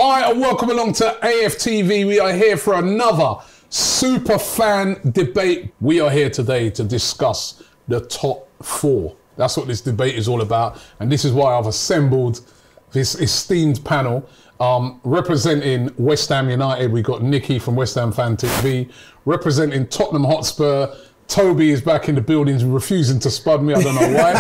Hi and welcome along to AFTV. We are here for another super fan debate. We are here today to discuss the top four. That's what this debate is all about. And this is why I've assembled this esteemed panel. Representing West Ham United, we've got Nicky from West Ham Fan TV. Representing Tottenham Hotspur, Toby is back in the building, refusing to spud me. I don't know why.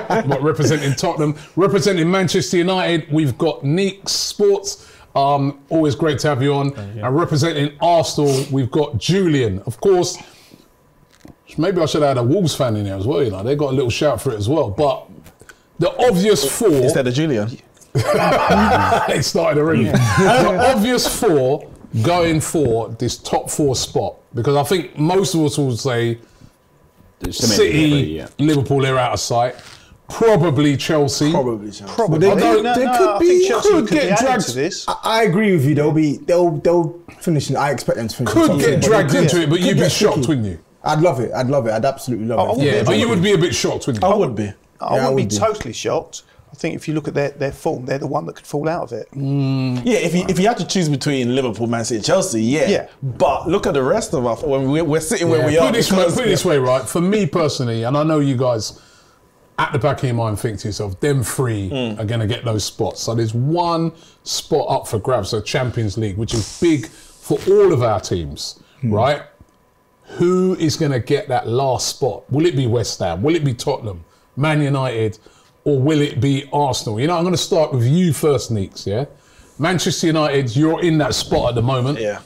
Right? But representing Tottenham. Representing Manchester United, we've got Neeks Sports. Always great to have you on. And representing Arsenal, we've got Julian. Of course, maybe I should have had a Wolves fan in there as well. You know, they got a little shout for it as well. But the obvious four. Instead of Julian. It started already. The obvious four going for this top four spot, because I think most of us will say City, Liverpool, they're out of sight. Probably Chelsea. Probably Chelsea. Probably. Could get dragged into this. I agree with you. They'll finish. I expect them to finish. Could get dragged into it, but you'd be shocked, wouldn't you? I'd love it. I'd absolutely love it. Yeah, but you would be a bit shocked, wouldn't you? I would be. I wouldn't be totally shocked. I think if you look at their form, they're the one that could fall out of it. Yeah, if you had to choose between Liverpool, Man City, Chelsea, yeah. But look at the rest of us when we're sitting where we are. Put it this way, right? For me personally, and I know you guys at the back of your mind think to yourself, them three are going to get those spots. So there's one spot up for grabs, so Champions League, which is big for all of our teams, right? Who is going to get that last spot? Will it be West Ham? Will it be Tottenham, Man United? Or will it be Arsenal? You know, I'm going to start with you first, Neeks, yeah? Manchester United, you're in that spot at the moment. Yeah.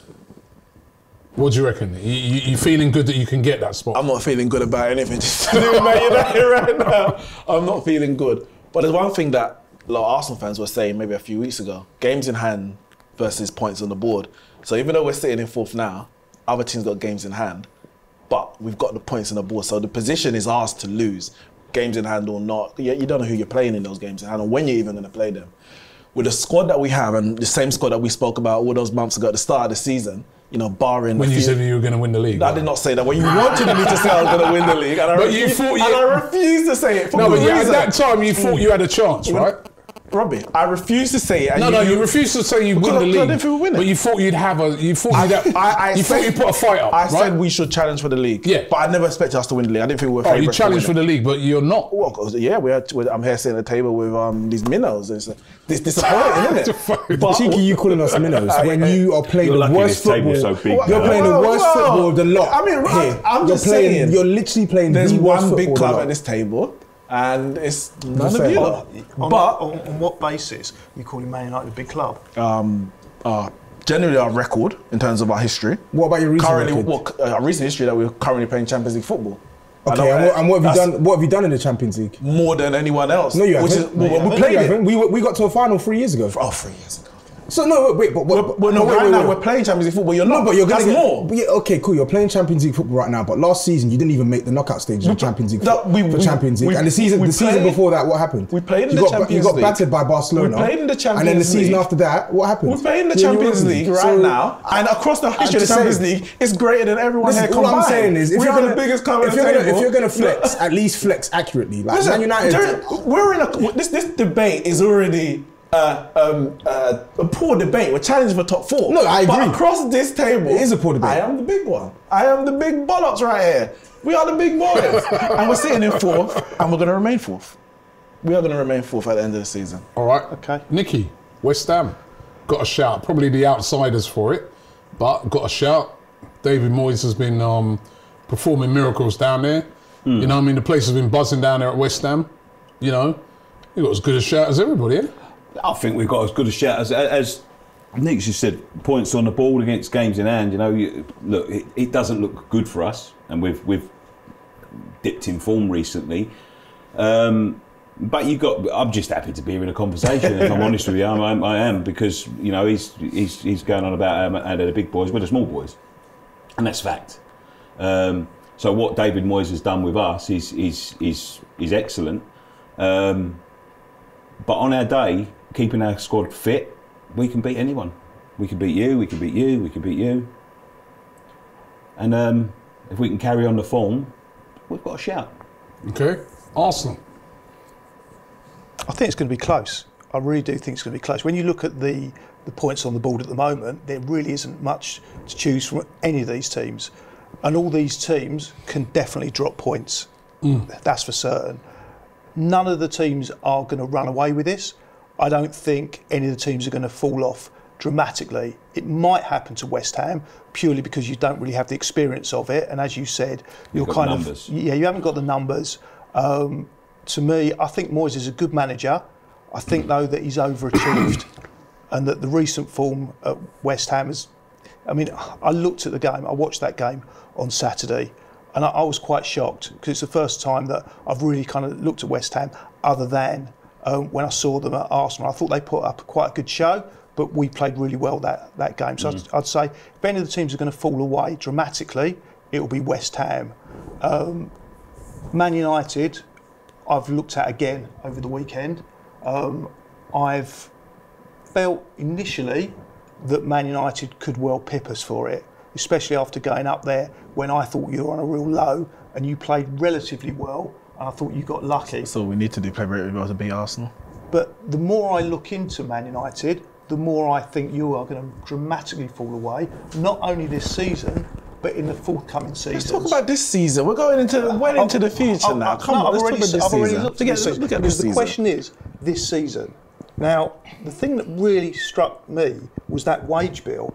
What do you reckon? You feeling good that you can get that spot? I'm not feeling good about anything. Just to do Man United right now. I'm not feeling good. But there's one thing that a lot of Arsenal fans were saying maybe a few weeks ago. Games in hand versus points on the board. So even though we're sitting in fourth now, other teams got games in hand, but we've got the points on the board. So the position is ours to lose. Games in hand or not, you don't know who you're playing in those games in hand or when you're even going to play them. With the squad that we have and the same squad that we spoke about all those months ago at the start of the season, you know, barring... When you said you were going to win the league. I did not say that. When you wanted me to say I was going to win the league, and I refused to say it for no, but reason. at that time you thought you had a chance, right? Robbie, I refused to say it. And you refused to say you'd win the league. I didn't think we'd win it. But you thought you'd have a... You thought you'd put a fight up, I said we should challenge for the league. Yeah. But I never expected us to win the league. I didn't think we were favourites. You challenged for the league, but you're not. Well, yeah, I'm here sitting at the table with these minnows. It's disappointing, isn't it? But Cheeky, you calling us minnows when you are playing the worst football. So big, you're playing the worst football of the lot. I mean, I'm just saying. You're literally playing There's the worst one big football club at this table. And it's none of you lot. On what basis are you calling Man United a big club? Generally our record in terms of our history. What about your recent record? Our recent history that we're currently playing Champions League football. Okay, and what have you done? What have you done in the Champions League? More than anyone else. No, you haven't. We played it. We got to a final 3 years ago. Oh, 3 years ago. So no, wait, but we're playing Champions League football. You're not, but you're going more. Okay, cool. You're playing Champions League football right now, but last season you didn't even make the knockout stage of Champions League. Champions League, and the season before that, what happened? We played in the Champions League. You got battered by Barcelona. We played in the Champions League. And then the season after that, what happened? We play in the Champions League right now, and across the history of the Champions League, it's greater than everyone here combined. All I'm saying is, if we are the biggest club at the table. If you're going to flex, at least flex accurately. Like Man United, we're in this debate is already. A poor debate. We're challenging for top four. No, I agree. But across this table, it is a poor debate. I am the big one. I am the big bollocks right here. We are the big boys. And we're sitting in fourth, and we're going to remain fourth. We are going to remain fourth at the end of the season. All right. Okay. Nicky, West Ham, got a shout. Probably the outsiders for it, but got a shout. David Moyes has been performing miracles down there. You know what I mean? The place has been buzzing down there at West Ham. You know, you got as good a shout as everybody, eh? I think we've got as good a shout as Nick just said. Points on the board against games in hand. You know, look, it doesn't look good for us, and we've dipped in form recently. But I'm just happy to be here in a conversation. If I'm honest with you, I am, because you know he's going on about how they're the big boys, we're the small boys, and that's fact. So what David Moyes has done with us is excellent. But on our day, keeping our squad fit, we can beat anyone. We can beat you, we can beat you, we can beat you. And if we can carry on the form, we've got a shout. Okay. Arsenal. I think it's going to be close. I really do think it's going to be close. When you look at the points on the board at the moment, there really isn't much to choose from any of these teams. And all these teams can definitely drop points. That's for certain. None of the teams are going to run away with this. I don't think any of the teams are going to fall off dramatically. It might happen to West Ham purely because you don't really have the experience of it. And as you said, you haven't got the numbers. To me, I think Moyes is a good manager. I think, though, that he's overachieved and that the recent form at West Ham is... I mean, I looked at the game, I watched that game on Saturday, and I was quite shocked because it's the first time that I've really kind of looked at West Ham other than when I saw them at Arsenal. I thought they put up quite a good show, but we played really well that game. So I'd say if any of the teams are going to fall away dramatically, it will be West Ham. Man United, I've looked at again over the weekend. I've felt initially that Man United could well pip us for it, especially after going up there when I thought you were on a real low and you played relatively well. And I thought you got lucky. So we need to do play very well to beat Arsenal. But the more I look into Man United, the more I think you are going to dramatically fall away, not only this season, but in the forthcoming seasons. Let's talk about this season. We're going into the future now. Come on, let's talk about this season. I've already looked at this season. Look at this season. The question is, this season. Now, the thing that really struck me was that wage bill.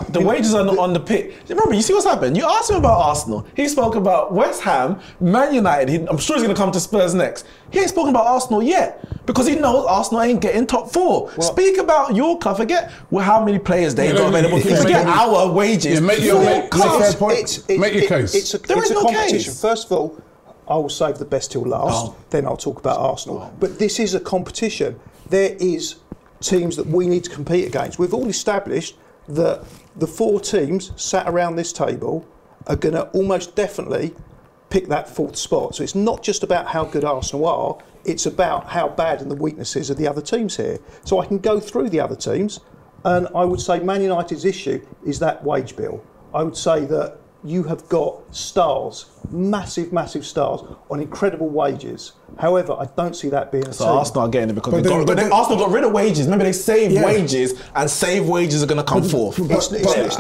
The wages are not on the pitch. Remember, you see what's happened? You asked him about Arsenal. He spoke about West Ham, Man United. I'm sure he's going to come to Spurs next. He ain't spoken about Arsenal yet because he knows Arsenal ain't getting top four. Well, speak about your club. Forget how many players they got available. Forget our wages. Make your case. There is no competition. First of all, I will save the best till last. Then I'll talk about Arsenal. But this is a competition. There is teams that we need to compete against. We've all established that the four teams sat around this table are going to almost definitely pick that fourth spot. So it's not just about how good Arsenal are, it's about how bad and the weaknesses of the other teams here. So I can go through the other teams, and I would say Man United's issue is that wage bill. I would say that you have got stars, massive stars on incredible wages. However, I don't see that being a team. Arsenal are getting it because Arsenal got rid of wages. Remember, they saved wages, and saved wages are going to come forth.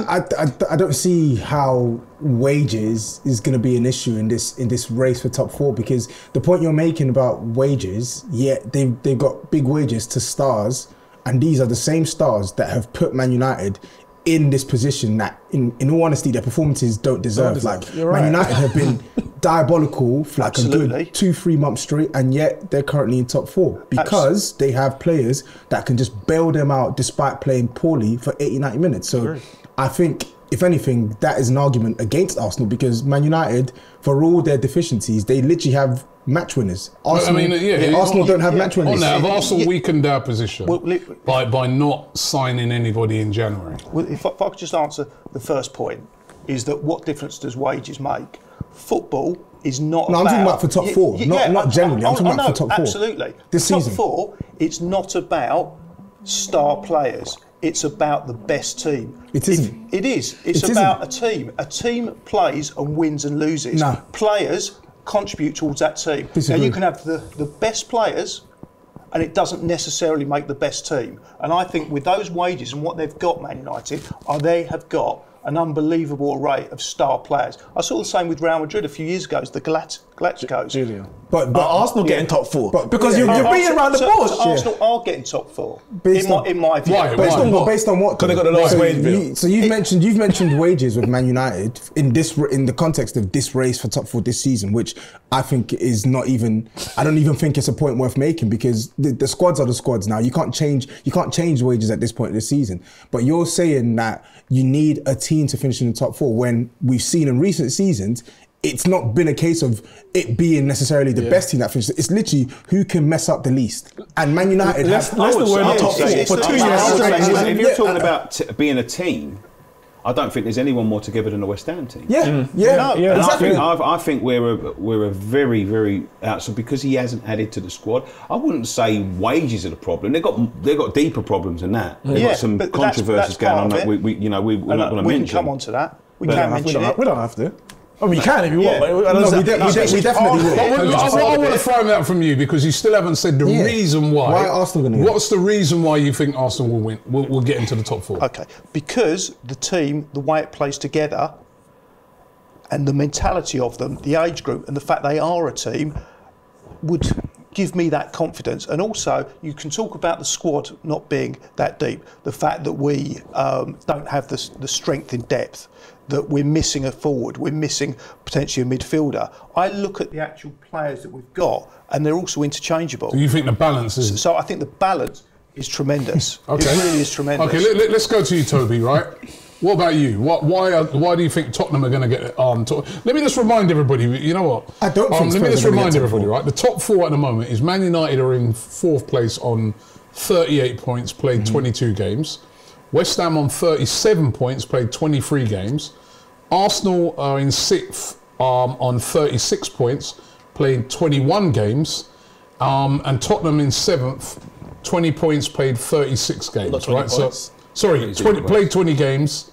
I don't see how wages is going to be an issue in this race for top four, because the point you're making about wages, they've got big wages to stars, and these are the same stars that have put Man United in this position that, in all honesty, their performances don't deserve. Man United have been diabolical for like a good 2-3 months straight, and yet they're currently in top four because they have players that can just bail them out despite playing poorly for 80-90 minutes. So I think, if anything, that is an argument against Arsenal, because Man United, for all their deficiencies, they literally have match winners. Arsenal don't have match winners. Have Arsenal weakened their position by not signing anybody in January? Well, if I could just answer the first point, is that what difference does wages make? Football is not about... I'm talking about for top four, not generally. I'm talking about for top four. Absolutely. This season. Top four, it's not about star players. It's about the best team. It isn't. It is. It's about a team. A team plays and wins and loses. No. Players contribute towards that team. Disagree. Now, you can have the best players, and it doesn't necessarily make the best team. And I think with those wages and what they've got, Man United, they have got an unbelievable array of star players. I saw the same with Real Madrid a few years ago, as the Galacticos. Julian. But Arsenal getting top four? Because you're beating around the board. Arsenal are getting top four, in my view. Based on what? Because they got the lowest wage bill. So you've mentioned wages with Man United in the context of this race for top four this season, which I think is not even. I don't even think it's a point worth making, because the squads are the squads now. You can't change wages at this point of the season. But you're saying that you need a team to finish in the top four, when we've seen in recent seasons it's not been a case of it being necessarily the best team that finishes. It's literally who can mess up the least. And Man United that's the word top four for 2 years straight. If you're talking about being a team, I don't think there's anyone more together than the West Ham team. Exactly. I think we're a very, very outside, because he hasn't added to the squad. I wouldn't say wages are the problem. They've got deeper problems than that. They've got some controversies going on that we're not going to mention. We can come on to that. We don't have to. I mean, you can if you want. But we definitely will. I want to find out from you because you still haven't said the reason why. Why Arsenal going to win? What's the reason why you think Arsenal will win? Will get into the top 4? Okay, because the team, the way it plays together, and the mentality of them, the age group, and the fact they are a team, would give me that confidence. And also, you can talk about the squad not being that deep, the fact that we don't have the strength in depth, that we're missing a forward, we're missing potentially a midfielder. I look at the actual players that we've got, and they're also interchangeable. Do you think the balance is... So I think the balance is tremendous. Okay. It really is tremendous. Okay, let's go to you, Toby, right? What about you? Why do you think Tottenham are going to get let me just remind everybody, you know what? I don't think let me just Spurs are gonna remind get top everybody, 4. right? The top 4 at the moment is Man United are in 4th place on 38 points, played 22 games. West Ham on 37 points, played 23 games. Arsenal are in 6th on 36 points, played 21 games. And Tottenham in 7th, 20 points, played 36 games, right? Points. So, sorry, played 20 games,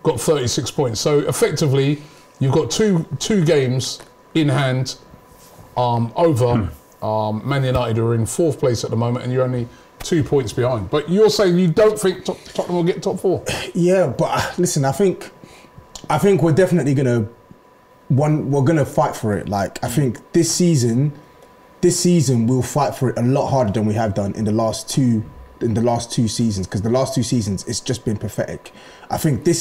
got 36 points. So effectively, you've got two games in hand over Man United, who are in 4th place at the moment, and you're only 2 points behind. But you're saying you don't think Tottenham will get top 4? Yeah, but listen, I think we're definitely we're gonna fight for it. Like, I think this season we'll fight for it a lot harder than we have done in the last two seasons, because the last 2 seasons it's just been pathetic. I think this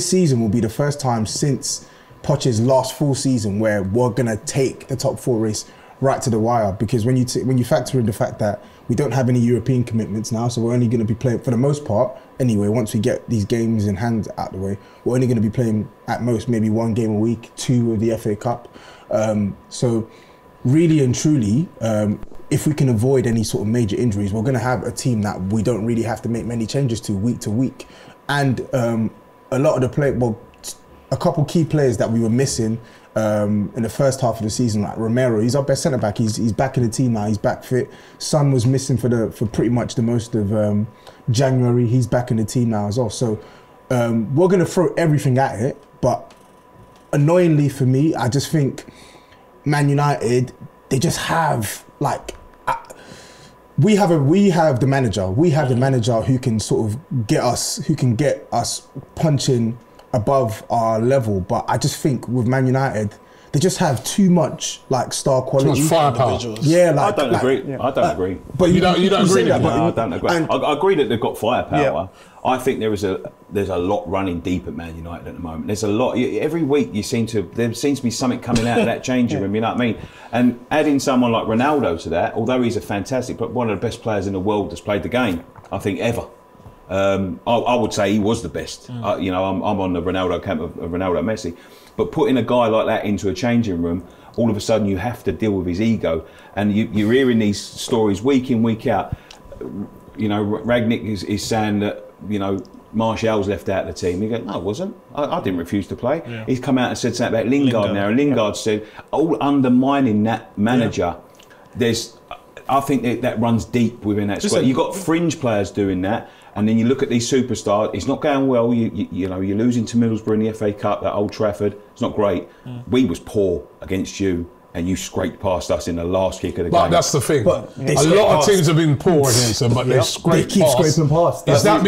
season will be the first time since Poch's last full season where we're gonna take the top 4 race right to the wire, because when you factor in the fact that we don't have any European commitments now, so we're only going to be playing, for the most part anyway, once we get these games in hand out the way, we're only going to be playing at most maybe 1 game a week, 2 of the FA Cup. So really and truly, if we can avoid any sort of major injuries, we're going to have a team that we don't really have to make many changes to week. And a lot of the a couple key players that we were missing in the first half of the season, like Romero, he's our best centre back. He's back in the team now. He's back fit. Son was missing for pretty much the most of January. He's back in the team now as well. So we're going to throw everything at it. But annoyingly for me, I just think Man United, they just have we have the manager. We have the manager who can sort of get us punching above our level, but I just think with Man United, they just have too much star quality. Too much firepower. Yeah, I don't agree. I don't agree. But you don't agree with that? No, I don't agree. I agree that they've got firepower. Yeah. I think there's a lot running deep at Man United at the moment. There's a lot. Every week there seems to be something coming out of that changing room. You know what I mean? And adding someone like Ronaldo to that, although he's a fantastic, but one of the best players in the world that's played the game, I think, ever. I would say he was the best. I'm on the Ronaldo camp of Ronaldo, Messi. But putting a guy like that into a changing room, all of a sudden you have to deal with his ego. And you're hearing these stories week in, week out. Ragnick is saying that, Martial's left out of the team. You go, no, I wasn't. I didn't refuse to play. Yeah. He's come out and said something about Lingard now. And Lingard said, all undermining that manager. I think that runs deep within that squad. You've got fringe players doing that. And then you look at these superstars, it's not going well. You're losing to Middlesbrough in the FA Cup at Old Trafford. It's not great. We was poor against you, and you scraped past us in the last kick of the game. But that's the thing. A lot of teams have been poor against them, but they keep scraping past. Is that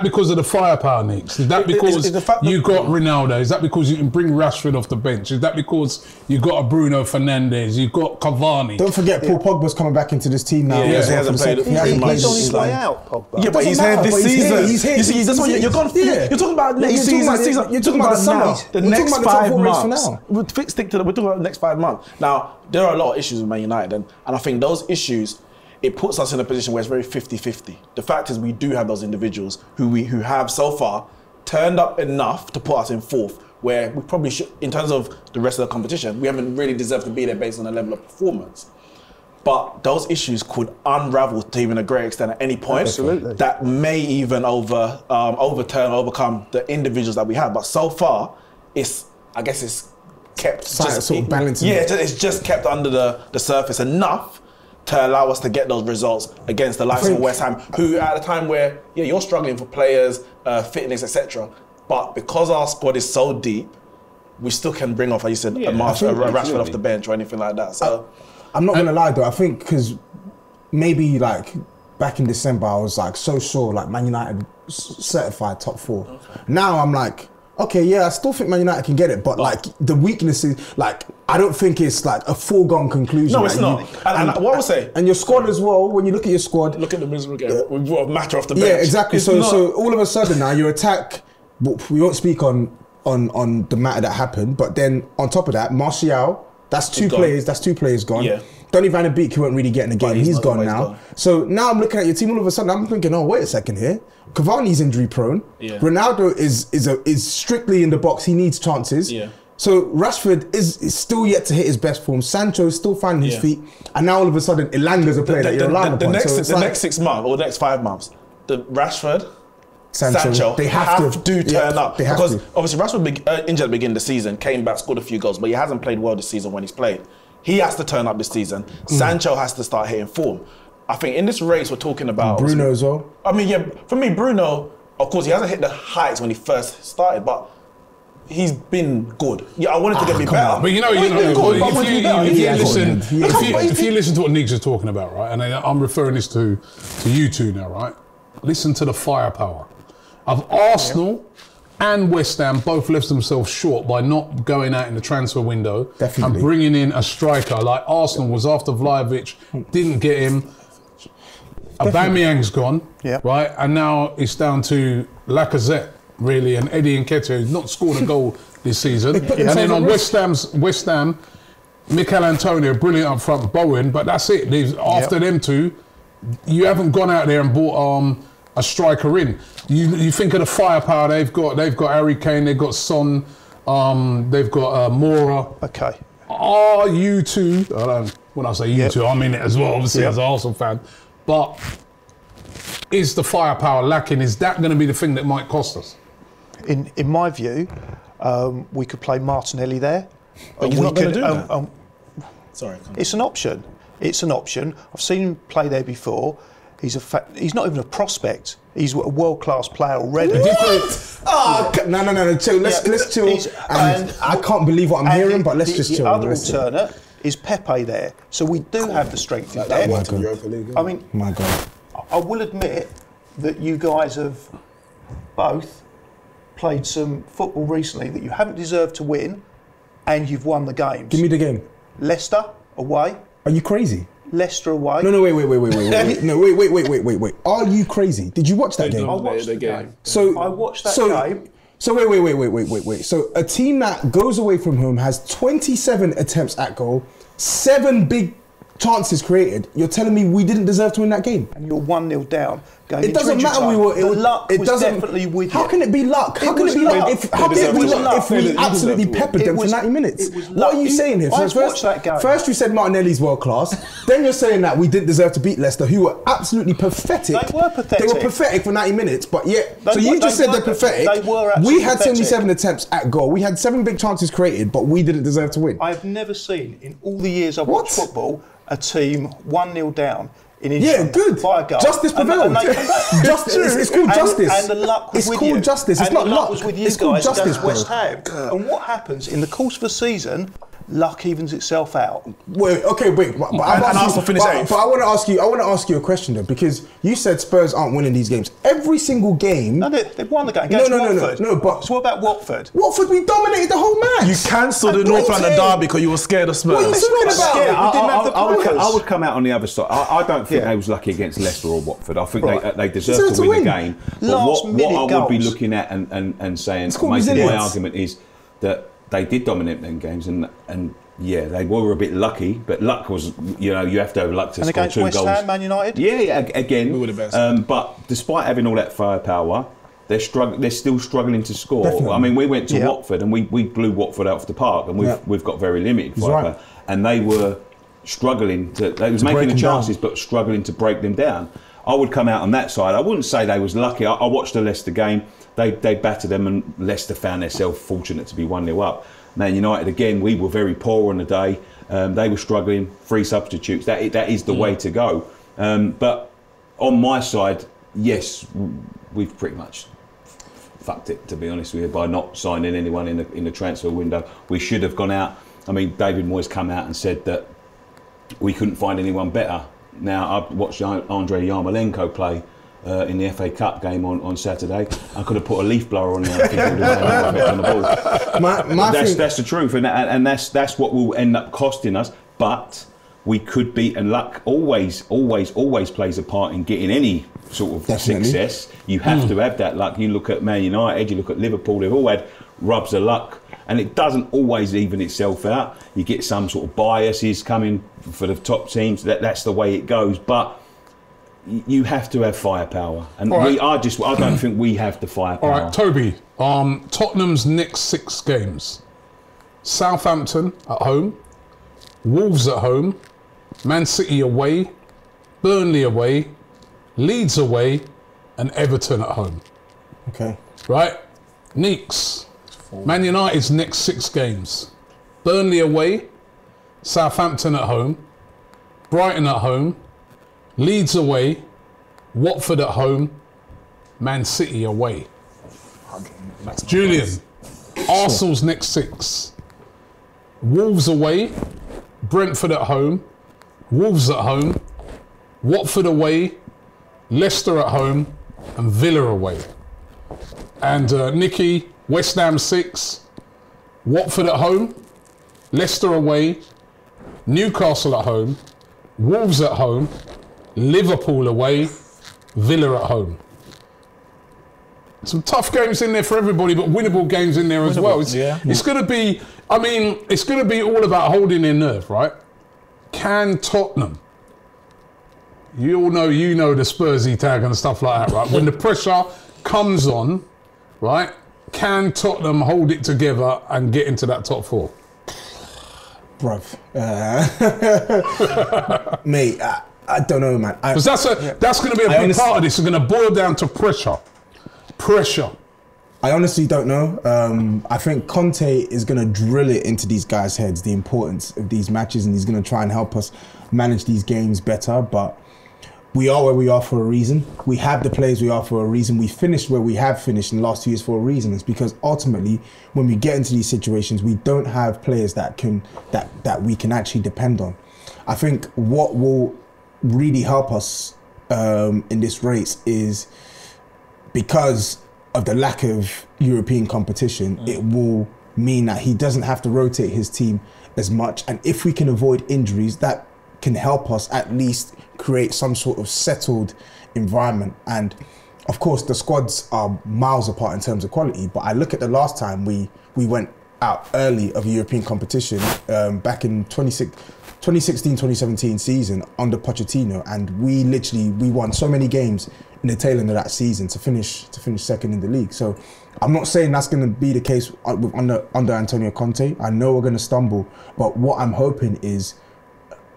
because of the firepower, Neeks? Is that because you got Ronaldo? Is that because you can bring Rashford off the bench? Is that because you got a Bruno Fernandes? You got Cavani? Don't forget, Paul Pogba's coming back into this team now. Yeah, he hasn't played. He's on his way out, Pogba. Yeah, but he's here this season. He's here. You see, that's what you're talking about next season. You're talking about the summer. The next 5 months. We're talking about the next 5 months. Now, there are a lot of issues with Man United, and I think those issues, it puts us in a position where it's very 50-50. The fact is, we do have those individuals who have so far turned up enough to put us in 4th, where we probably should, in terms of the rest of the competition, we haven't really deserved to be there based on the level of performance. But those issues could unravel to even a great extent at any point. Absolutely. That may even overcome the individuals that we have. But so far, it's kept sort of balancing. Yeah, it's just kept under the surface enough to allow us to get those results against the likes of West Ham, who at a time where you're struggling for players, fitness, etc. But because our squad is so deep, we still can bring off, like you said, a absolutely. Rashford off the bench or anything like that. So I'm not gonna lie though. I think because maybe like back in December, I was like so sure like Man United certified top 4. Okay. Now I'm like, okay, yeah, I still think Man United can get it, but like the weaknesses, like I don't think it's like a foregone conclusion. No, it's not. And what I would say, and your squad as well. When you look at your squad, look at the miserable game. We brought a matter off the bench. Yeah, exactly. So all of a sudden now your attack. We won't speak on the matter that happened, but then on top of that, Martial. That's two players. That's 2 players gone. Yeah. Donny van de Beek, who won't really get in the game, he's gone now. So now I'm looking at your team. All of a sudden, I'm thinking, oh, wait a second here. Cavani's injury prone. Yeah. Ronaldo is strictly in the box. He needs chances. Yeah. So Rashford is still yet to hit his best form. Sancho's still finding his feet, and now all of a sudden, Elanga's a player that you're relying upon. The next 6 months or the next 5 months, the Rashford. Sancho, they have to turn up because to. Obviously Rashford injured at the beginning of the season, came back, scored a few goals, but he hasn't played well this season when he's played. He has to turn up this season. Sancho has to start hitting form. I think in this race we're talking about Bruno as well. I mean, yeah, for me, Bruno, of course, he hasn't hit the heights when he first started, but he's been good. Yeah, I wanted to get me better. But if you listen to what Neeks is talking about, right, and I'm referring this to you two now, right? Listen to the firepower of Arsenal and West Ham. Both left themselves short by not going out in the transfer window and bringing in a striker. Like Arsenal was after Vlahovic, didn't get him. Aubameyang's gone, right, and now it's down to Lacazette really, and Eddie Nketiah, who's not scored a goal this season. And then on West Ham, Mikel Antonio, brilliant up front, Bowen, but that's it. After them two, you haven't gone out there and bought a striker in. You think of the firepower they've got. They've got Harry Kane. They've got Son. They've got Mora. Okay. Are you two? When I say you two, I mean it as well. Obviously, as an Arsenal fan. But is the firepower lacking? Is that going to be the thing that might cost us? In my view, we could play Martinelli there. But he's not going to do that. Sorry. It's an option. It's an option. I've seen him play there before. He's not even a prospect. He's a world-class player already. What? No. Chill. Let's chill. And I can't believe what I'm hearing, but let's just chill. The other alternate is Pepe there. So we do have the strength in depth. I mean, my God. I will admit that you guys have both played some football recently that you haven't deserved to win, and you've won the games. Give me the game. Leicester away. Are you crazy? Leicester away. No, wait. No, wait. Are you crazy? Did you watch that game? I watched the game. So I watched that game. So wait. So a team that goes away from home has 27 attempts at goal, 7 big chances created. You're telling me we didn't deserve to win that game? And you're 1-0 down. It doesn't matter. Luck was definitely with you. How can it be luck? How can it be luck if we absolutely peppered them for 90 minutes? What are you saying here? First you said Martinelli's world class. Then you're saying that we didn't deserve to beat Leicester, who were absolutely pathetic. They were pathetic. They were pathetic for 90 minutes, but yet. So you just said they're pathetic. We had 77 attempts at goal. We had 7 big chances created, but we didn't deserve to win. I've never seen in all the years I've watched football a team 1-0 down. Good. By a goal. Justice prevailed. Justice. It's called justice. And the luck was it's with called you. justice. It's and not the luck. Was with you it's called guys justice, West Ham. And what happens in the course of a season? Luck evens itself out. Wait. But I want to ask you a question though, because you said Spurs aren't winning these games. Every single game. No, they've won the game against Watford. No. But so what about Watford? Watford, we dominated the whole match. You cancelled the North London derby because you were scared of Spurs. What are you talking about? I would come out on the other side. I don't think they was lucky against Leicester or Watford. I think they deserved to win the game. But what I would be looking at and saying, making my argument is that they did dominate them games and yeah, they were a bit lucky, but luck was, you have to have luck to score 2 goals. And against West Ham, Man United? Yeah, again. We were the best. But despite having all that firepower, they're still struggling to score. Definitely. I mean, we went to Watford and we blew Watford out of the park, and we've got very limited firepower. Right. And they were struggling they was making the chances, but struggling to break them down. I would come out on that side. I wouldn't say they was lucky. I watched the Leicester game. They battered them, and Leicester found themselves fortunate to be 1-0 up. Man United, again, we were very poor on the day. They were struggling, 3 substitutes. That is the way to go. But on my side, yes, we've pretty much fucked it, to be honest with you, by not signing anyone in the transfer window. We should have gone out. I mean, David Moyes come out and said that we couldn't find anyone better. Now, I watched Andrei Yarmolenko play in the FA Cup game on Saturday. I could have put a leaf blower on there. I think it would have had no effect on the ball. That's the truth, and that's what will end up costing us. But we could be, and luck always plays a part in getting any sort of success. You have to have that luck. You look at Man United, you look at Liverpool, they've all had rubs of luck, and it doesn't always even itself out. You get some sort of biases coming for the top teams. That's the way it goes. But you have to have firepower, and I don't think we have the firepower. All right, Toby. Tottenham's next 6 games: Southampton at home, Wolves at home, Man City away, Burnley away, Leeds away, and Everton at home. Okay. Right? Neeks. Man United's next 6 games: Burnley away, Southampton at home, Brighton at home, Leeds away, Watford at home, Man City away. Julian, Arsenal's next 6: Wolves away, Brentford at home, Wolves at home, Watford away, Leicester at home, and Villa away. And Nicky, West Ham 6, Watford at home, Leicester away, Newcastle at home, Wolves at home, Liverpool away, Villa at home. Some tough games in there for everybody, but winnable games in there as well. It's going to be, it's going to be all about holding their nerve, right? Can Tottenham, you all know, the Spursy tag and stuff like that, right? When the pressure comes on, right? Can Tottenham hold it together and get into that top 4? Bruv. Mate, I don't know, man. Because that's going to be a big part of this. It's going to boil down to pressure. I honestly don't know. I think Conte is going to drill it into these guys' heads, the importance of these matches, and he's going to try and help us manage these games better. But we are where we are for a reason. We have the players we are for a reason. We finished where we have finished in the last 2 years for a reason. It's because ultimately, when we get into these situations, we don't have players that we can actually depend on. I think what will really help us in this race is, because of the lack of European competition, it will mean that he doesn't have to rotate his team as much. And if we can avoid injuries, that can help us at least create some sort of settled environment. And of course, the squads are miles apart in terms of quality, but I look at the last time we went out early of a European competition back in 2016-2017 season under Pochettino, and we won so many games in the tail end of that season to finish second in the league. So I'm not saying that's going to be the case under Antonio Conte. I know we're going to stumble, but what I'm hoping is,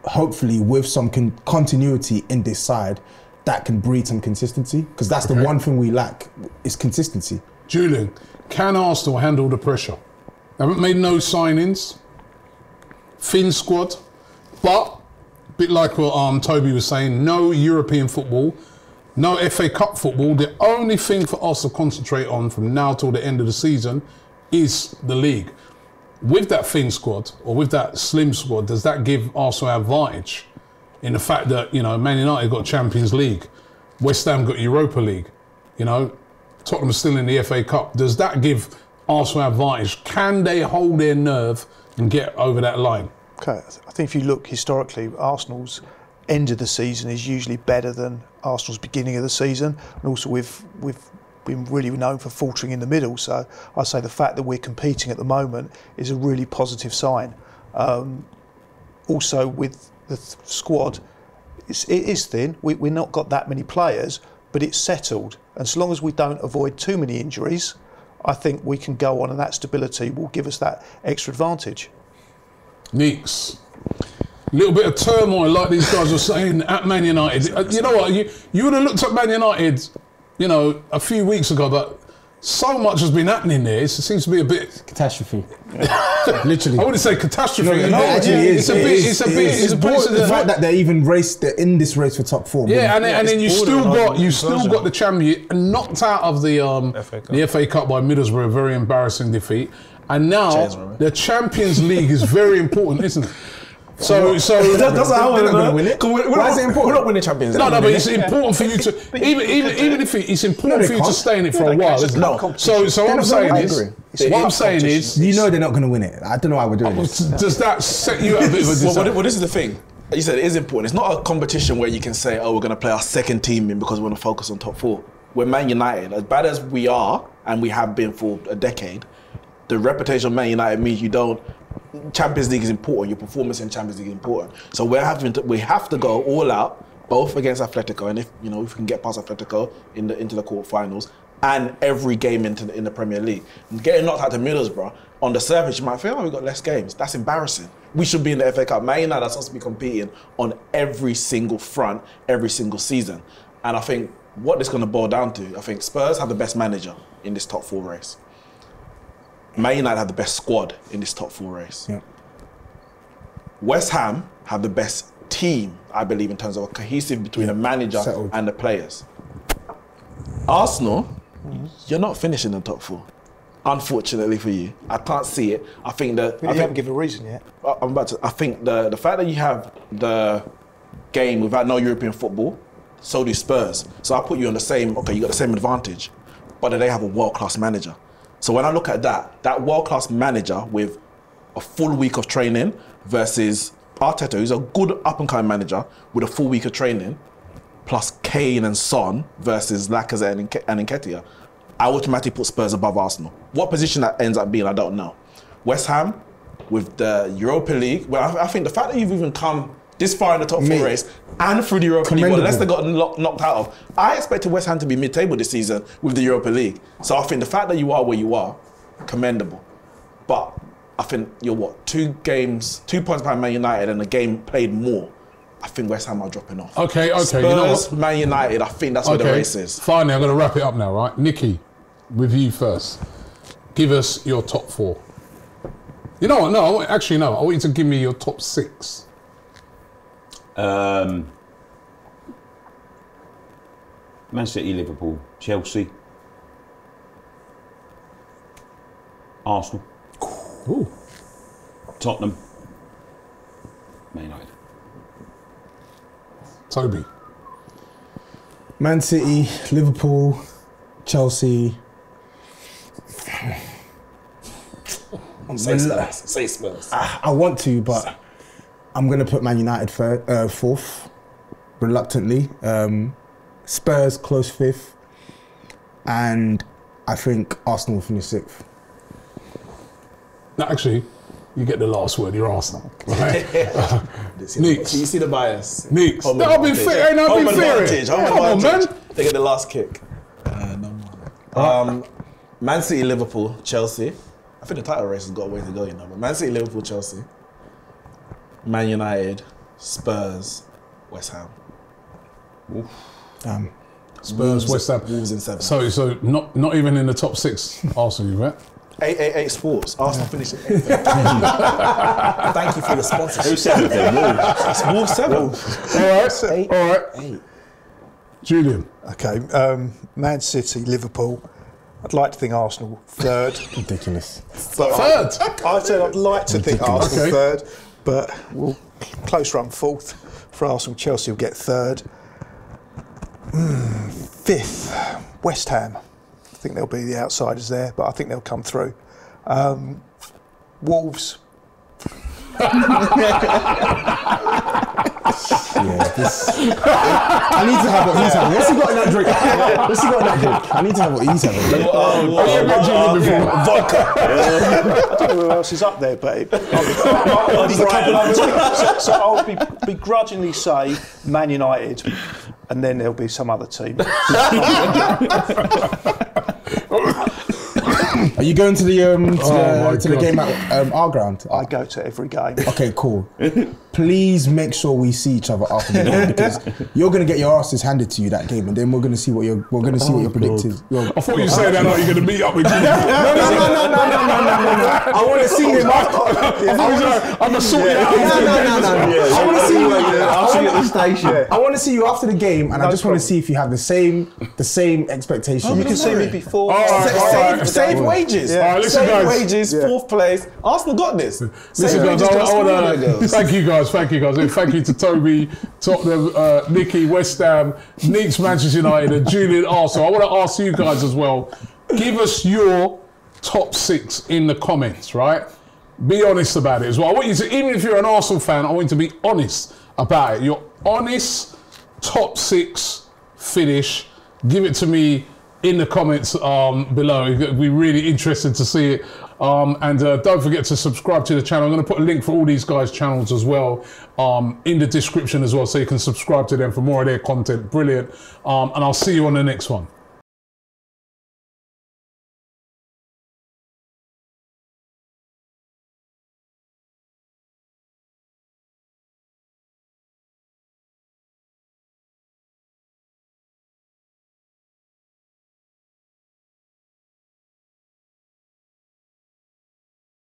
hopefully with some continuity in this side, that can breed some consistency, because that's the one thing we lack, is consistency. Julian, can Arsenal handle the pressure? Haven't made no signings, thin squad, but a bit like what Toby was saying, no European football, no FA Cup football. The only thing for us to concentrate on from now till the end of the season is the league. With that thin squad, or with that slim squad, does that give Arsenal advantage in the fact that, Man United got Champions League, West Ham got Europa League, Tottenham's still in the FA Cup. Does that give Arsenal advantage? Can they hold their nerve and get over that line? Okay, I think if you look historically, Arsenal's end of the season is usually better than Arsenal's beginning of the season, and also we've been really known for faltering in the middle. So I say the fact that we're competing at the moment is a really positive sign. Also with the squad, it is thin. We've not got that many players, but it's settled. And so long as we don't avoid too many injuries, I think we can go on, and that stability will give us that extra advantage. Neeks. A little bit of turmoil, like these guys were saying, at Man United. You know what? You would have looked at Man United, a few weeks ago, but so much has been happening there. It seems to be a bit Catastrophe. Literally. I wouldn't say catastrophe. No, it actually is. It's a bit. It's a the fact that they're even they're in this race for top 4. Yeah, and then you still got the champion knocked out of the FA Cup by Middlesbrough, a very embarrassing defeat, and now the Champions League is very important, isn't it? So that's how we're going to win it. Why is it important? We're not winning Champions League. No, but it's important for you to even if it's important for you to stay in it for a while, isn't it? So what I'm saying is, you know they're not going to win it. I don't know why we're doing this. Does that set you at a bit of a disadvantage? Well, this is the thing. You said it is important. It's not a competition where you can say, oh, we're going to play our second team in because we want to focus on top 4. We're Man United. As bad as we are, and we have been for a decade, the reputation of Man United means you don't. Champions League is important. Your performance in Champions League is important. So we have to go all out, both against Atletico, and if we can get past Atletico into the quarterfinals, and every game in the Premier League. And getting knocked out to Middlesbrough, on the surface you might feel we've got less games. That's embarrassing. We should be in the FA Cup. Man United are supposed to be competing on every single front, every single season. And I think what this is going to boil down to, I think Spurs have the best manager in this top 4 race. Man United have the best squad in this top 4 race. Yeah. West Ham have the best team, I believe, in terms of a cohesive between the manager and the players. Arsenal, you're not finishing in the top 4. Unfortunately for you, I can't see it. I think that you haven't given a reason yet. I think the fact that you have the game without no European football, so do Spurs. So I put you on the same. Okay, you got the same advantage, but they have a world-class manager. So when I look at that world-class manager with a full week of training versus Arteta, who's a good up-and-coming manager with a full week of training, plus Kane and Son versus Lacazette and Nketiah, I automatically put Spurs above Arsenal. What position that ends up being, I don't know. West Ham with the Europa League. Well, I think the fact that you've even come this far in the top 4 race and through the Europa League, what Leicester got knocked out of. I expected West Ham to be mid-table this season with the Europa League. So I think the fact that you are where you are, commendable. But I think you're 2 points behind Man United and a game played more. I think West Ham are dropping off. Okay. Spurs, you know what? Man United, I think that's where the race is. Finally, I'm going to wrap it up now, right? Nicky, with you first. Give us your top 4. You know what? No, actually, no. I want you to give me your top 6. Man City, Liverpool, Chelsea, Arsenal, Ooh. Tottenham, Man United. Toby. Man City, Liverpool, Chelsea. Say Spurs. I want to, but I'm going to put Man United 4th, reluctantly. Spurs close 5th, and I think Arsenal will finish 6th. No, actually, you get the last word. You're Arsenal. Right? Neeks. You see the bias. Neeks. Home I've been fair. Home I've been fair. advantage. Come on, man. They get the last kick. Man City, Liverpool, Chelsea. I think the title race has got a way to go, but Man City, Liverpool, Chelsea. Man United, Spurs, West Ham. Damn. Spurs, West Ham. Wolves in 7. So not even in the top 6, Arsenal, you bet? 888 Sports. Arsenal finishing 8th. Thank you for the sponsorship. Who said them? It's Wolves 7. All right. 8. Julian. Okay, Man City, Liverpool. I'd like to think Arsenal 3rd. Ridiculous. But 3rd? I said I'd like to think Arsenal Okay. 3rd, but we'll close run 4th for Arsenal. Chelsea will get 3rd. 5th, West Ham. I think they'll be the outsiders there, but I think they'll come through. Wolves. I need to have what he's having. What's he got in that drink? I need to have what he's having. Vodka. I don't know who else is up there, but so I'll begrudgingly say Man United, and then there'll be some other team. Are you going to the game at our ground? I go to every game. Okay, cool. please make sure we see each other after the game because you're going to get your asses handed to you that game, and then we're going to see what you're predicted. I thought you said that like you're going to meet up with Julian. No. I want to see him after. I'm going to sort you out. I want to see you. I'll see you at the station. I want to see you after the game, and I just want to see if you have the same expectation. You can see me before. Save wages. All right, listen, Save guys. wages, 4th place. Arsenal got this. Listen, guys, thank you guys. And thank you to Toby, Tottenham, Nicky, West Ham, Neeks, Manchester United, and Julian, Arsenal. I want to ask you guys as well. Give us your top 6 in the comments, right? Be honest about it as well. I want you to, even if you're an Arsenal fan, I want you to be honest about it. Your honest top 6 finish. Give it to me in the comments below. It'd be really interesting to see it. And don't forget to subscribe to the channel. I'm going to put a link for all these guys' channels as well in the description as well, so you can subscribe to them for more of their content. Brilliant. And I'll see you on the next one.